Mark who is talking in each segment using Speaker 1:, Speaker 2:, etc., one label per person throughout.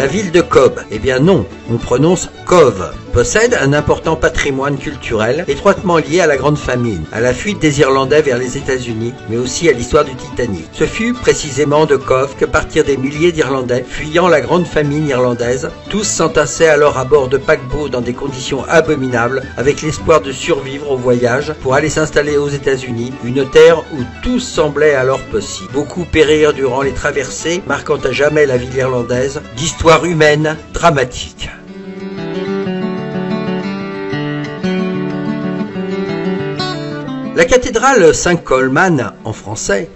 Speaker 1: la ville de Cobh. Eh bien non, on prononce Cove. Possède un important patrimoine culturel étroitement lié à la Grande Famine, à la fuite des Irlandais vers les États-Unis, mais aussi à l'histoire du Titanic. Ce fut précisément de Cove que partirent des milliers d'Irlandais fuyant la Grande Famine irlandaise. Tous s'entassaient alors à bord de paquebots dans des conditions abominables, avec l'espoir de survivre au voyage pour aller s'installer aux États-Unis, une terre où tout semblait alors possible. Beaucoup périrent durant les traversées, marquant à jamais la ville irlandaise d'histoire humaine dramatique. La cathédrale Saint-Colman, en français,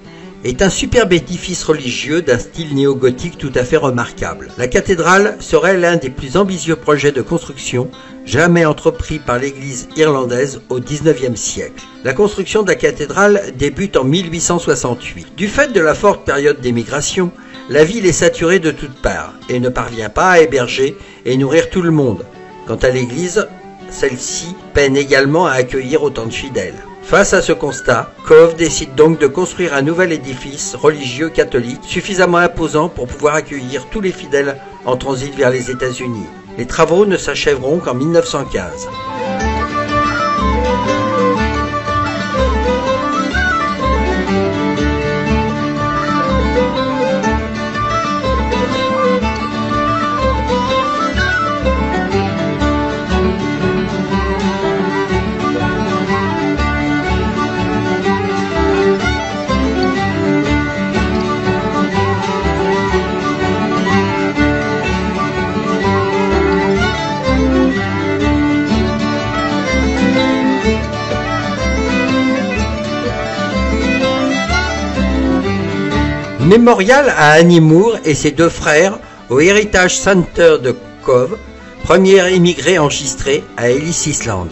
Speaker 1: est un superbe édifice religieux d'un style néo-gothique tout à fait remarquable. La cathédrale serait l'un des plus ambitieux projets de construction jamais entrepris par l'église irlandaise au XIXe siècle. La construction de la cathédrale débute en 1868. Du fait de la forte période d'émigration, la ville est saturée de toutes parts et ne parvient pas à héberger et nourrir tout le monde. Quant à l'église, celle-ci peine également à accueillir autant de fidèles. Face à ce constat, Cove décide donc de construire un nouvel édifice religieux catholique suffisamment imposant pour pouvoir accueillir tous les fidèles en transit vers les États-Unis. Les travaux ne s'achèveront qu'en 1915. Mémorial à Annie Moore et ses deux frères au Heritage Center de Cove, premier immigré enregistré à Ellis Island.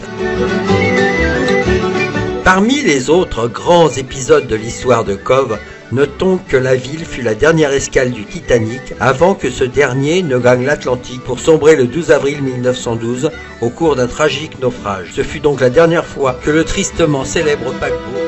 Speaker 1: Parmi les autres grands épisodes de l'histoire de Cove, notons que la ville fut la dernière escale du Titanic avant que ce dernier ne gagne l'Atlantique pour sombrer le 12 avril 1912 au cours d'un tragique naufrage. Ce fut donc la dernière fois que le tristement célèbre paquebot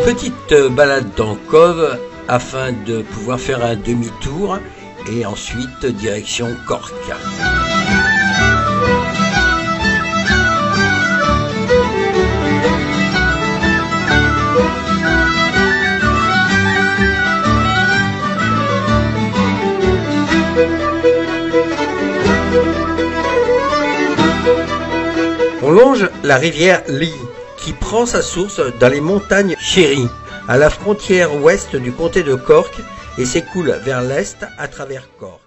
Speaker 1: petite balade dans Cove afin de pouvoir faire un demi-tour et ensuite direction Cork. On longe la rivière Lee, qui prend sa source dans les montagnes Cherry, à la frontière ouest du comté de Cork, et s'écoule vers l'est à travers Cork.